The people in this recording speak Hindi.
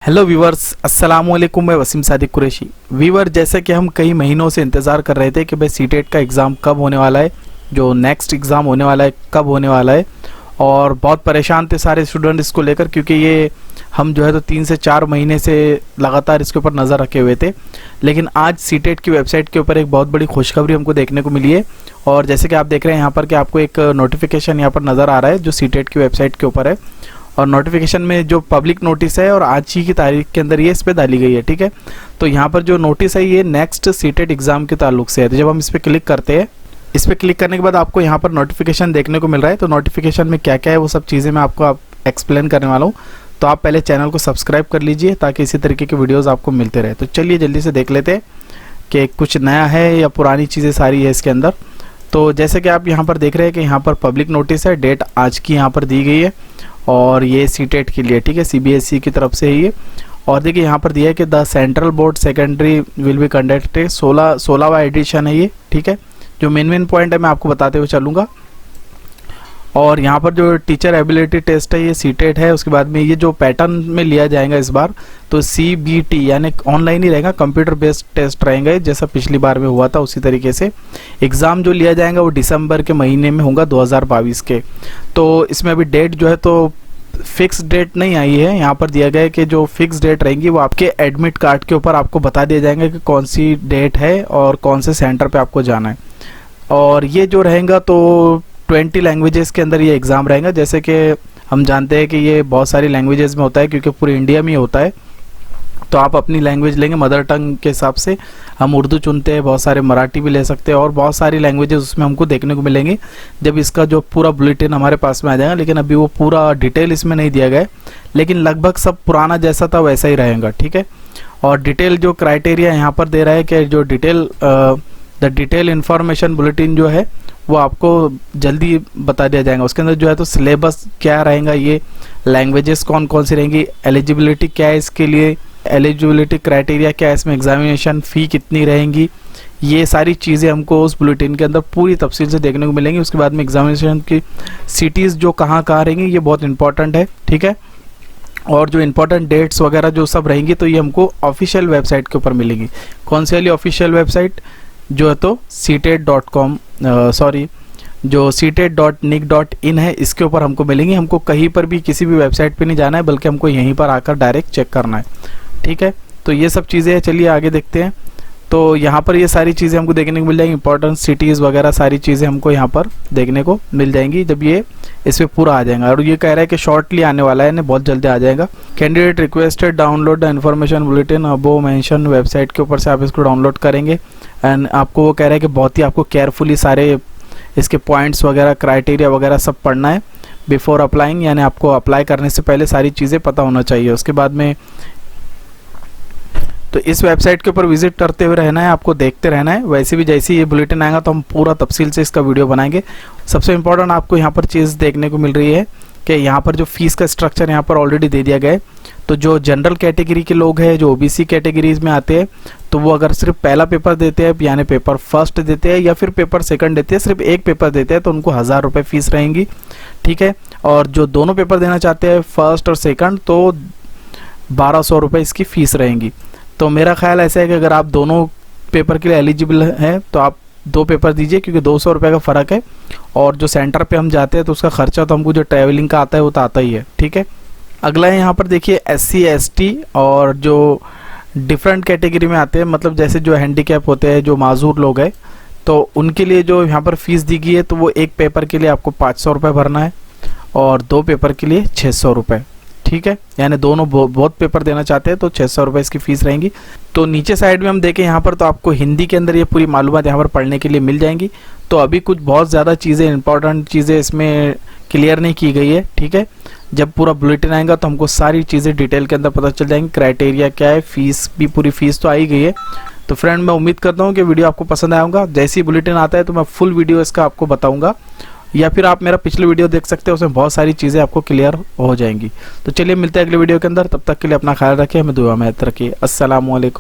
हेलो व्यूवर्स, अस्सलाम वालेकुम। मैं वसीम सादिक कुरैशी। व्यूवर, जैसे कि हम कई महीनों से इंतज़ार कर रहे थे कि भाई सीटेट का एग्ज़ाम कब होने वाला है, जो नेक्स्ट एग्ज़ाम होने वाला है कब होने वाला है, और बहुत परेशान थे सारे स्टूडेंट इसको लेकर, क्योंकि ये हम जो है तो 3 से 4 महीने से लगातार इसके ऊपर नज़र रखे हुए थे। लेकिन आज सीटेट की वेबसाइट के ऊपर एक बहुत बड़ी खुशखबरी हमको देखने को मिली है। और जैसे कि आप देख रहे हैं यहाँ पर कि आपको एक नोटिफिकेशन यहाँ पर नज़र आ रहा है जो सीटेट की वेबसाइट के ऊपर है, और नोटिफिकेशन में जो पब्लिक नोटिस है और आज ही की तारीख के अंदर ये इस पर डाली गई है। ठीक है, तो यहाँ पर जो नोटिस है ये नेक्स्ट सीटेट एग्ज़ाम के ताल्लुक से है। तो जब हम इस पर क्लिक करते हैं, इस पर क्लिक करने के बाद आपको यहाँ पर नोटिफिकेशन देखने को मिल रहा है। तो नोटिफिकेशन में क्या क्या है वो सब चीज़ें मैं आपको एक्सप्लेन करने वाला हूँ। तो आप पहले चैनल को सब्सक्राइब कर लीजिए ताकि इसी तरीके के वीडियोज़ आपको मिलते रहे। तो चलिए जल्दी से देख लेते हैं कि कुछ नया है या पुरानी चीज़ें सारी है इसके अंदर। तो जैसे कि आप यहाँ पर देख रहे हैं कि यहाँ पर पब्लिक नोटिस है, डेट आज की यहाँ पर दी गई है, और ये सीटेट के लिए, ठीक है, सीबीएसई की तरफ से है ये। और देखिए यहाँ पर दिया है कि the central board secondary will be conducted, 16वां एडिशन है ये। ठीक है, जो मेन पॉइंट है मैं आपको बताते हुए चलूँगा। और यहाँ पर जो टीचर एबिलिटी टेस्ट है ये सीटेट है। उसके बाद में ये जो पैटर्न में लिया जाएगा इस बार, तो सीबीटी यानी ऑनलाइन ही रहेगा, कंप्यूटर बेस्ड टेस्ट रहेंगे जैसा पिछली बार में हुआ था उसी तरीके से। एग्ज़ाम जो लिया जाएगा वो दिसंबर के महीने में होगा 2022 के। तो इसमें अभी डेट जो है तो फिक्स डेट नहीं आई है। यहाँ पर दिया गया है कि जो फिक्स डेट रहेंगी वो आपके एडमिट कार्ड के ऊपर आपको बता दिया जाएगा कि कौन सी डेट है और कौन से सेंटर पे आपको जाना है। और ये जो रहेगा तो 20 लैंग्वेजेस के अंदर ये एग्ज़ाम रहेगा। जैसे कि हम जानते हैं कि ये बहुत सारी लैंग्वेजेस में होता है क्योंकि पूरे इंडिया में ही होता है। तो आप अपनी लैंग्वेज लेंगे मदर टंग के हिसाब से, हम उर्दू चुनते हैं, बहुत सारे मराठी भी ले सकते हैं, और बहुत सारी लैंग्वेजेस उसमें हमको देखने को मिलेंगी जब इसका जो पूरा बुलेटिन हमारे पास में आ जाएगा। लेकिन अभी वो पूरा डिटेल इसमें नहीं दिया गया है, लेकिन लगभग सब पुराना जैसा था वैसा ही रहेगा। ठीक है, और डिटेल जो क्राइटेरिया यहाँ पर दे रहा है कि जो द डिटेल इन्फॉर्मेशन बुलेटिन जो है वो आपको जल्दी बता दिया जाएगा। उसके अंदर जो है तो सिलेबस क्या रहेगा, ये लैंग्वेजेस कौन कौन सी रहेंगी, एलिजिबिलिटी क्या है इसके लिए, एलिजिबिलिटी क्राइटेरिया क्या है इसमें, एग्जामिनेशन फ़ी कितनी रहेंगी, ये सारी चीज़ें हमको उस बुलेटिन के अंदर पूरी तफसील से देखने को मिलेंगी। उसके बाद में एग्जामिनेशन की सिटीज़ जो कहाँ रहेंगी ये बहुत इंपॉर्टेंट है। ठीक है, और जो इंपॉर्टेंट डेट्स वगैरह जो सब रहेंगी तो ये हमको ऑफिशियल वेबसाइट के ऊपर मिलेंगी। कौन सी वाली ऑफिशियल वेबसाइट, जो है तो seated.com जो seated.nic.in है, इसके ऊपर हमको मिलेंगी। हमको कहीं पर भी किसी भी वेबसाइट पे नहीं जाना है, बल्कि हमको यहीं पर आकर डायरेक्ट चेक करना है। ठीक है, तो ये सब चीज़ें हैं। चलिए आगे देखते हैं। तो यहाँ पर ये सारी चीज़ें हमको देखने को मिल जाएंगी, इंपॉर्टेंट सिटीज़ वगैरह सारी चीज़ें हमको यहाँ पर देखने को मिल जाएंगी जब ये इस पर पूरा आ जाएगा। और ये कह रहा है कि शॉर्टली आने वाला है, बहुत जल्दी आ जाएगा। Candidate requested download the information bulletin above mention website के ऊपर से आप इसको डाउनलोड करेंगे। एंड आपको वो कह रहा है कि बहुत ही आपको केयरफुली सारे इसके पॉइंट्स वगैरह क्राइटेरिया वगैरह सब पढ़ना है बिफोर अप्लाइंग, यानी आपको अप्लाई करने से पहले सारी चीज़ें पता होना चाहिए। उसके बाद में तो इस वेबसाइट के ऊपर विजिट करते हुए रहना है, आपको देखते रहना है। वैसे भी जैसे ये बुलेटिन आएगा तो हम पूरा तफसील से इसका वीडियो बनाएंगे। सबसे इम्पोर्टेंट आपको यहाँ पर चीज़ देखने को मिल रही है कि यहाँ पर जो फीस का स्ट्रक्चर यहाँ पर ऑलरेडी दे दिया गया है। तो जो जनरल कैटेगरी के लोग हैं, जो ओबीसी कैटेगरीज में आते हैं, तो वो अगर सिर्फ पहला पेपर देते हैं, यानी पेपर फर्स्ट देते हैं या फिर पेपर सेकंड देते हैं, सिर्फ एक पेपर देते हैं, तो उनको 1000 रुपये फीस रहेंगी। ठीक है, और जो दोनों पेपर देना चाहते हैं फर्स्ट और सेकंड, तो 1200 रुपये इसकी फ़ीस रहेंगी। तो मेरा ख्याल ऐसा है कि अगर आप दोनों पेपर के लिए एलिजिबल हैं तो आप 2 पेपर दीजिए, क्योंकि 200 रुपये का फ़र्क है। और जो सेंटर पे हम जाते हैं तो उसका खर्चा तो हमको जो ट्रैवलिंग का आता है वो तो आता ही है। ठीक है, अगला है यहाँ पर देखिए SC ST और जो डिफरेंट कैटेगरी में आते हैं, मतलब जैसे जो हैंडीकैप होते हैं, जो माजूर लोग हैं, तो उनके लिए जो यहाँ पर फीस दी गई है तो वो एक पेपर के लिए आपको 500 रुपये भरना है और 2 पेपर के लिए 600 रुपये। ठीक है, यानी दोनों बहुत पेपर देना चाहते हैं तो 600 रुपये इसकी फ़ीस रहेंगी। तो नीचे साइड में हम देखें यहाँ पर तो आपको हिंदी के अंदर ये पूरी मालूमात यहाँ पर पढ़ने के लिए मिल जाएंगी। तो अभी कुछ बहुत ज़्यादा चीज़ें, इंपॉर्टेंट चीज़ें इसमें क्लियर नहीं की गई है। ठीक है, जब पूरा बुलेटिन आएगा तो हमको सारी चीज़ें डिटेल के अंदर पता चल जाएंगी, क्राइटेरिया क्या है, फीस भी, पूरी फीस तो आई गई है। तो फ्रेंड, मैं उम्मीद करता हूँ कि वीडियो आपको पसंद आएगा। जैसे ही बुलेटिन आता है तो मैं फुल वीडियो इसका आपको बताऊँगा, या फिर आप मेरा पिछले वीडियो देख सकते हैं, उसमें बहुत सारी चीज़ें आपको क्लियर हो जाएंगी। तो चलिए मिलते हैं अगले वीडियो के अंदर, तब तक के लिए अपना ख्याल रखिए, हमें दुआ में याद रखिए। अस्सलाम वालेकुम।